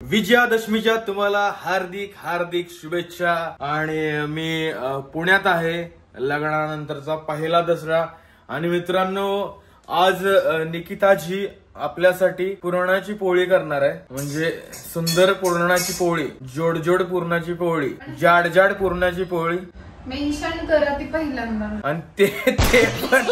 विजयादशमीच्या तुम्हाला हार्दिक हार्दिक शुभेच्छा। आणि मी पुण्यात आहे, लग्नानंतरचा पहिला दसरा। आणि मित्रांनो, आज निकिताजी आपल्यासाठी पुरणाची पोळी करणार आहे। म्हणजे सुंदर पुरणाची पोळी, जोड पुरणाची पोळी, जाड पुरणाची पोळी। मेन्शन करा ती पहिल्यांदा, आणि ते पण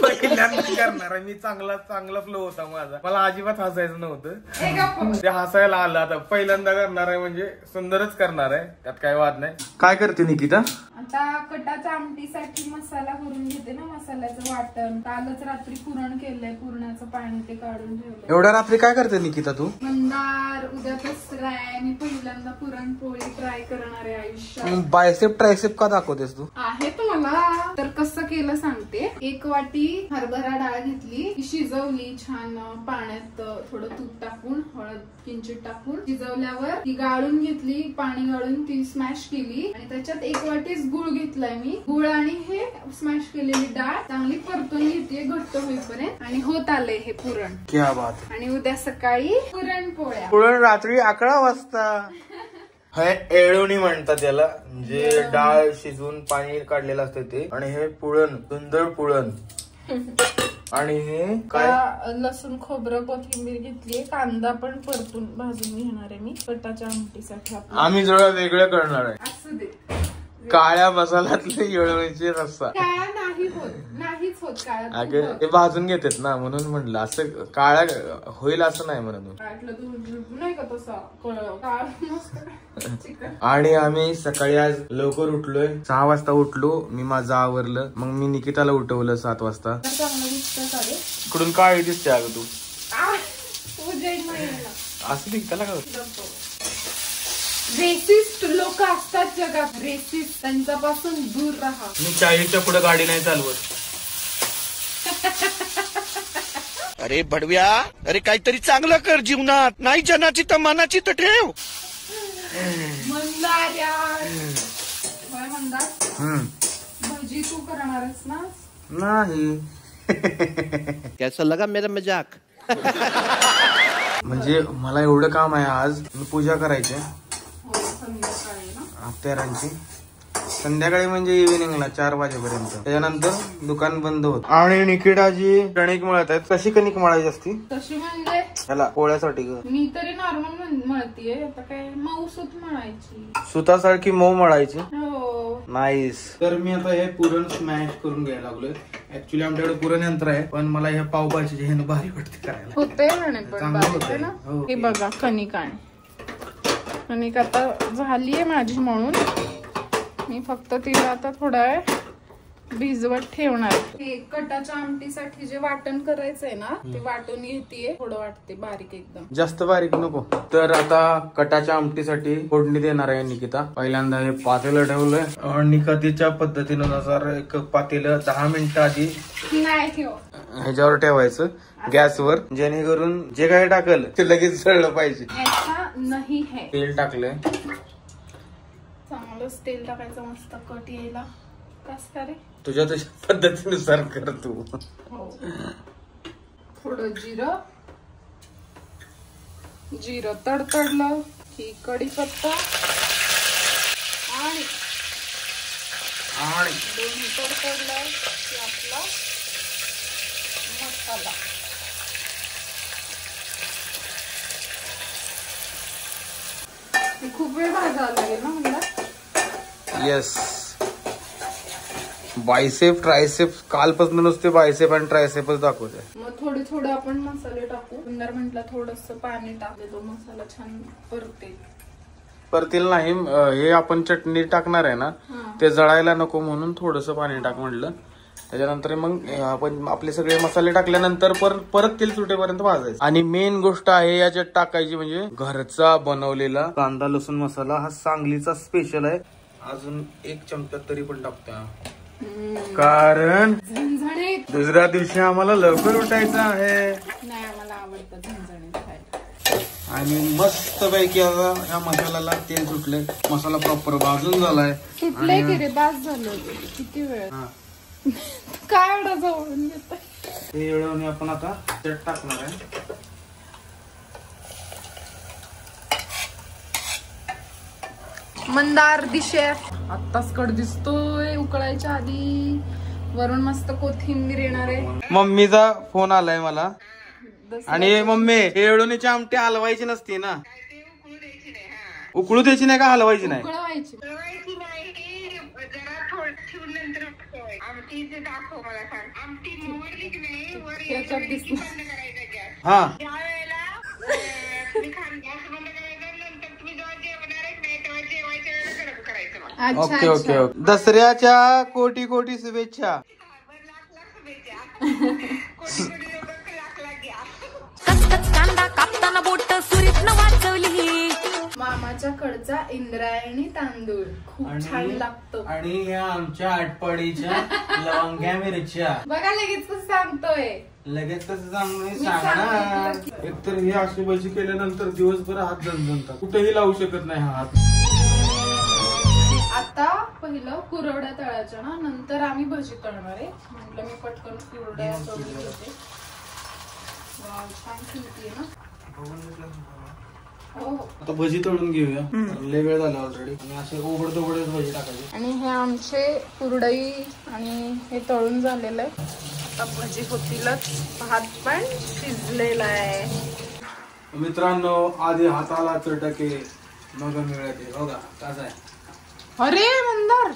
पहिल्यांदा करणार आहे मी। चांगला फ्लो होता माझा, मला अजिबात हसायचं नव्हतं, ते हसायला आलं। आता पहिल्यांदा करणार आहे म्हणजे सुंदरच करणार आहे, त्यात काय वाद नाही। काय करते निकिता? आता कटाच्या आमटीसाठी मसाला करून घेते ना, मसाल्याचं वाटण। कालच रात्री पुरण केलंय, पुरणाचं पाणी ते काढून ठेवलंय। एवढ्या रात्री काय करते निकिता तू? मंदार, उद्या दसरा आहे, मी पहिल्यांदा पुरणपोळी ट्राय करणार आहे आयुष्यात। बायसेप ट्रायसेप का दाखवतेस तू? आहे तुम्हाला तर कसं केलं सांगते। 1 वाटी हरभरा डाळ घेतली, शिजवली छान पाण्यात, थोडं तूप टाकून, हळद किंचित टाकून शिजवल्यावर ती गाळून घेतली, पाणी गाळून ती स्मॅश केली। आणि त्याच्यात 1 वाटीच गुळ घेतलाय मी। गुळ आणि हे स्मॅश केलेली डाळ चांगली परतून घेते घट्ट होईपर्यंत, आणि होत आलंय हे पुरण। क्या बात। आणि उद्या सकाळी पुरणपोळ्या। पुरण रात्री 11 वाजता हे एळवणी म्हणतात त्याला, म्हणजे डाळ शिजवून पाणी काढलेलं असतं ते। आणि हे पुरण, सुंदर पुरण। आणि हे काय, लसूण खोबरं कोथिंबीर घेतलीये, कांदा पण परतून भाजून घेणार आहे मी कटाच्या आमटीसाठी। आम्ही जरा वेगळं करणार आहे, असू दे, काळ्या मसाल्यातले येळवणीचे रस्सा। काळा नाही होत, नाहीच होत काळा। अगं ते भाजून घेतात ना, म्हणून म्हणलं असं काळा होईल असं नाही म्हणून। नाही का तसा चिकन। आणि आम्ही सकाळी आज लवकर उठलोय, 6 वाजता उठलो मी, माझं आवरलं। मग मी निकिताला उठवलं 7 वाजता। इकडून काय दिसते अगं तू? असं निघताला का? रेसिस्ट लोक असतात जगात, रेसिस्ट, त्यांच्यापासून दूर राहा। मी 40च्या पुढे गाडी नाही चालवत। अरे भडव्या, अरे काहीतरी चांगलं कर जीवनात, नाही जनाची तर मनाची तर ठेव। भजी तू करणारच ना? नाही। कैसा लगा मेरा मजाक? म्हणजे मला एवढं काम आहे आज, मी पूजा करायची संध्याकाळी ना, तेरांची संध्याकाळी, म्हणजे इव्हिनिंगला 4 वाजेपर्यंत। त्याच्यानंतर दुकान बंद होत। आणि निकिताजी कणिक मळत आहेत। कशी कणिक मळायची असती? तशी म्हणजे ह्याला पोळ्यासाठी ग? मी तरी नॉर्मल मळतीये, आता काय मऊसूत मळायची, सुतासारखी मऊ मळायची। हो, नाईस। तर मी आता हे पुरण स्मॅश करून घ्यायला लागलोय। ऍक्च्युली आमच्याकडे पुरण यंत्र आहे, पण मला हे पावभाजी हे भारी वाटते करायला। होते म्हणे पण चांगलं बारीक आहे ना। हो. हे बघा कणिक आहे, कणिक आता झालीये माझी म्हणून मी फक्त तिला आता थोडा वेळ भिजवत ठेवणार। हे कटाच्या आमटीसाठी जे वाटण करायचंय ना, ते वाटून घेतीये, थोडं वाटते बारीक एकदम, जास्त बारीक नको। तर आता कटाच्या आमटीसाठी फोडणी देणार आहे निकिता। पहिल्यांदा हे पातेलं ठेवलंय, निकिताच्या पद्धतीनुसार एक पातेलं 10 मिनिटं आधी नाही ठेव ह्याच्यावर ठेवायचं गॅसवर, जेणेकरून जे काही टाकल ते लगेच जळलं पाहिजे। ऐसा नाही है। तेल टाकलंय, चांगलंच तेल टाकायचं, मस्त कट यायला। कस का रे? तुझ्या पद्धतीनुसार कर तू। हो, थोडं जिरं तडतडलं की कढीपत्ता आणि दोन्ही तडतडलं की आपला मसाला। खूप वेळ भाजावं लागेल ना मला। येस, बायसेप ट्रायसेप, कालपासून नुसते बायसेप आणि ट्रायसेपच दाखवते। मग थोडे आपण मसाले टाकू। सुंदर म्हटलं थोडस पाणी टाकले, तो मसाला छान परतील नाही। हे आपण चटणी टाकणार आहे ना, ते जळायला नको म्हणून थोडस पाणी टाक म्हटलं। त्याच्यानंतर मग आपण आपले सगळे मसाले टाकल्यानंतर परत तेल सुटेपर्यंत भाजायचं। आणि मेन गोष्ट आहे याच्यात टाकायची, म्हणजे घरचा बनवलेला कांदा लसूण मसाला, हा सांगलीचा स्पेशल आहे। अजून 1 चमचा तरी पण टाकता, कारण दुसऱ्या दिवशी आम्हाला लवकर उठायचं आहे। नाही, आम्हाला आवडतं झणझणीत खायला। आणि मस्त पैकी आता ह्या मसाल्याला तेल सुटले, मसाला प्रॉपर भाजून झालाय। सुटलंय की रे, बास झालं, किती वेळ काय एवढा जवळून घेत। हे एवढं आपण आता त्यात टाकणार आहे। मंदार शेफ आत्ताच कड दिसतोय उकळायच्या आधी. वरून मस्त कोथिंबीर येणार आहे. मम्मीचा फोन आलाय मला. आणि मम्मी येळवणीची आमटी हलवायची नसती ना? उकळू द्यायची नाही का हलवायची नाही? उकळवायची. हा ओके ओके ओके. दसऱ्याच्या कोटी कोटी शुभेच्छा. कापताना बोट सुरीतनं वाचवली. मामाच्या कडचा इंद्रायणी तांदूळ खूप छान लागतो. आणि या आमच्या आटपाडीच्या लवंग्या मिरच्या. बघा लगेच कसं सांगतोय. लगेच कसं सांगणार. एकतर हे अशी भजी केल्यानंतर दिवसभर हात झणझणतात. कुठेही लावू शकत नाही हा हात. आता पहिलं कुरवड्या तळायच्या ना, नंतर आम्ही भजी तळणार आहे. म्हटलं मी पटकन कुरवड्या तळून घेते. छान शिजतीये ना. हो आता भजी तळून घेऊया. लय वेळ झाला ऑलरेडी. आणि असे उघड उघडच भजी टाकायचे. आणि हे आमचे कुरडई आणि हे तळून झालेलं आहे. आता भजी होतीलच. भात पण शिजलेला आहे. मित्रांनो आधी हाताला चटके मग मिळते. बघा कसं आहे. अरे मंदार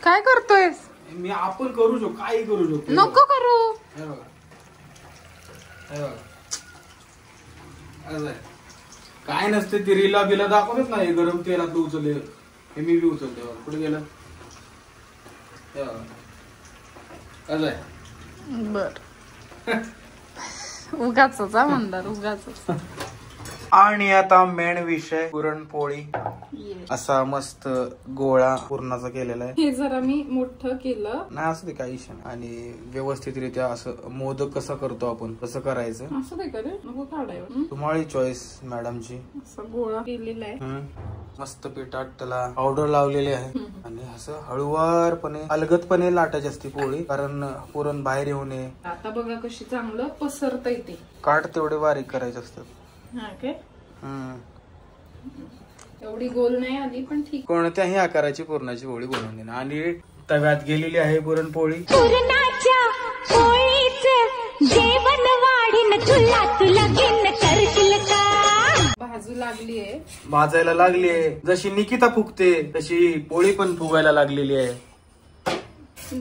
काय करतोय? मी आपण करू शकतो. काही करू शकतो. नको करू. हे बघा हे बघा असं आहे. काय नसते ते रिला बिला दाखवतच नाही. गरम तेलात उचलले हे मी बी उचलते. कुठे गेलं? हे बघा कसं आहे. बर उगाच मंदार उगाच. आणि आता मेन विषय पुरणपोळी. असा मस्त गोळा पुरणाचा केलेला आहे. हे जरा मी मोठं केलं नाही असं ते काही विषय. आणि व्यवस्थितरित्या असं मोदक कसं करतो आपण तसं करायचं. असं नाही करे नको काढायला. तुम्हाला चॉईस मॅडमची. असं गोळा केलेला आहे. मस्त पिठात त्याला पावडर लावलेली आहे. आणि असं हळुवारपणे अलगदपणे लाटायची असते पोळी. कारण पुरण बाहेर येऊ नये. आता बघा कशी चांगलं पसरता येते. काठ तेवढे बारीक करायचे असतात. हा काय एवढी गोल नाही आली पण ठीक. कोणत्याही आकाराची पुरणाची पोळी बनवून देणार. आणि तव्यात गेलेली आहे पुरणपोळी. पुरणाच्या पोळीचं जेवण वाढीन तुला तुला गिन करशील का. भाजू लागली आहे. भाजायला लागली आहे. जशी निकिता फुगते तशी पोळी पण फुगायला लागलेली आहे.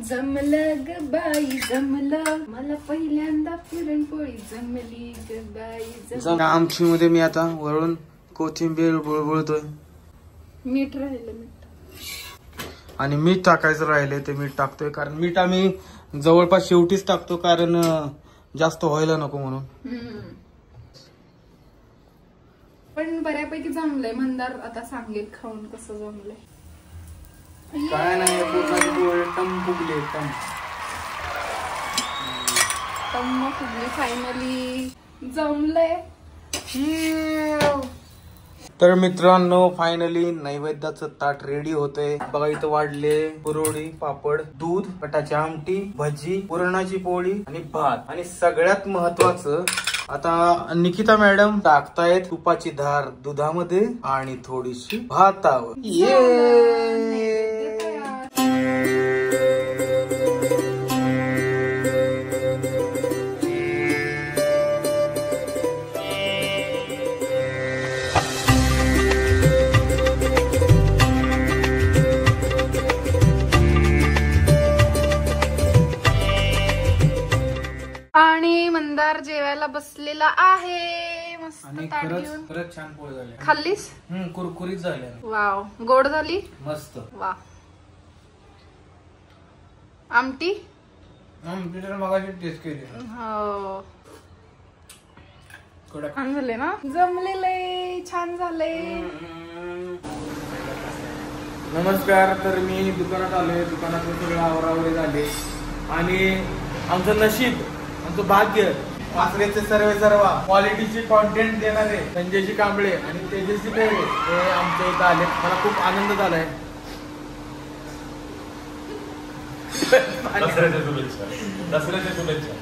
जमलं ग बाई जमलं मला पहिल्यांदा पुरणपोळी जमली ग बाई. आमची मध्ये मी आता वरून कोथिंबीर बुळबुळतोय. मीठ राहिलं मीठ. आणि मीठ टाकायचं राहिले ते मीठ टाकतोय. कारण मीठ आम्ही जवळपास शेवटीच टाकतो. कारण जास्त व्हायला नको म्हणून. पण बऱ्यापैकी जमलंय. मंदार आता सांगेल खाऊन कसं जमलंय. काय नाही पूर्णाची पोळी टम फुगली. टम फुगली. फायनली जमलंय. तर मित्रांनो फायनली नैवेद्याचं ताट रेडी होतंय. बघा इथं वाढले कुरवडी, पापड, दूध, कटाची आमटी, भजी, पुरणाची पोळी आणि भात. आणि सगळ्यात महत्वाचं आता निकिता मॅडम टाकतायत तुपाची धार दुधामध्ये आणि थोडीशी भातावर. आणि मंदार जेवायला बसलेला आहे. मस्त आणि ताट खरंच घेऊन. खरंच छान पोळी झाली. खाल्लीस? कुरकुरीत झाले. वाव गोड झाली. मस्त. वा आमटी मगाशी टेस्ट केली. हो छान झाले ना. जमलेले छान झाले. नमस्कार. तर मी दुकानात आलोय. दुकानात सगळं आवरावरे झाले. आणि आमचं नशीब आमचं भाग्य वासरेचे सर्वा क्वालिटीची कॉन्टेंट देणारे संजयजी कांबळे आणि तेजस्वी पेळे हे आमच्या इथं आले. मला खूप आनंद झालाय. दसऱ्याच्या शुभेच्छा.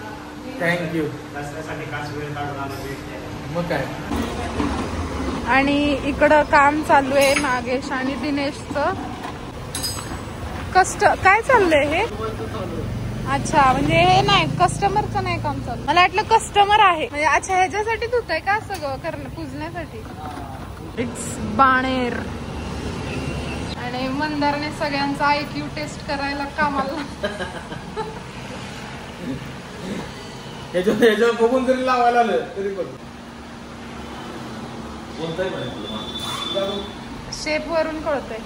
थँक्यू. दसऱ्यासाठी खास वेळ काढून आला. मग काय आणि इकडं काम चालू आहे नागेश आणि दिनेशचं. काय चाललंय हे? अच्छा, म्हणजे हे नाही कस्टमरचं नाही काम चालू. मला वाटलं कस्टमर आहे म्हणजे. अच्छा, ह्याच्यासाठी धुत आहे का सगळं करणं पुजण्यासाठी? इट्स बाणेर. आणि मंदारने सगळ्यांचा IQ टेस्ट करायला कामाला. याच्यावर बघून जरी लावायला आलं तरी बघ. शेप वरून कळतंय.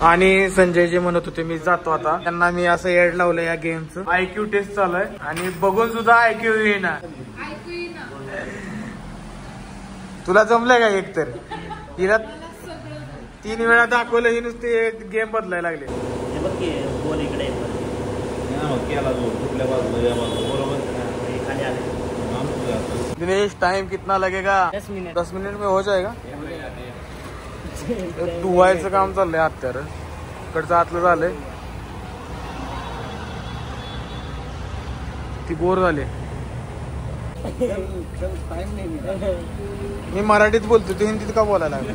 आणि संजय जे म्हणत होते मी जातो आता, त्यांना मी असं ऍड लावलं या गेमचं. IQ टेस्ट चालू आहे आणि बघून सुद्धा IQ येणार. तुला जमलंय का? एक तर तिला 3 वेळा दाखवलं, ही नुसते गेम बदलायला लागले. दिनेश, टाइम कितना लगेगा? 10 मिनट में हो जाएगा. धुवायचं काम चाललंय आत्यार. इकडचं आतलं झालंय. ती बोर झाली. मी मराठीत बोलतो, तू हिंदीत का बोलायला लागला?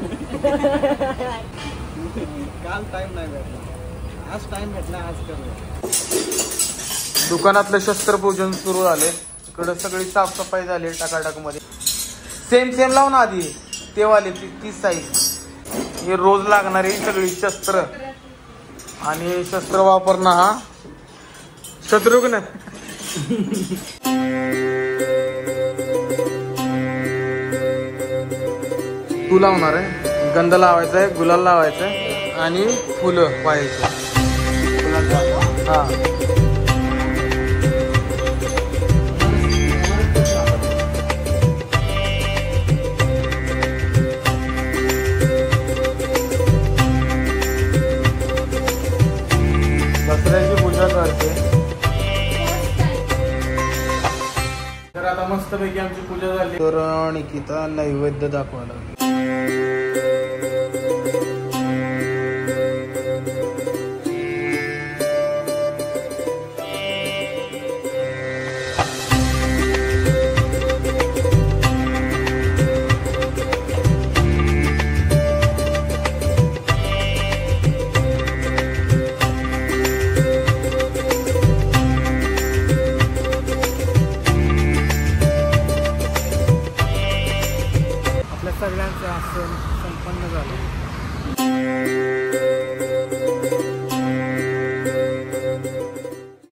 काल टाइम नाही भेटला, आज टाइम भेटला, आज करूया. दुकानातलं शस्त्रपूजन सुरू झाले. इकडं सगळी साफसफाई झाली टाकाटाक मध्ये. सेम लाव ना आधी ते वाले 30 साईज. हे रोज लागणारी सगळी शस्त्र आणि शस्त्र वापरणं हा शत्रुघ्न. तू लावणार आहे, गंध लावायचा आहे, गुलाल लावायचा आहे आणि फुलं पाहायची. हा, दसऱ्याची पूजा करते. तर आता मस्तपैकी आमची पूजा झाली. तर निकिता नैवेद्य दाखवायला लागली.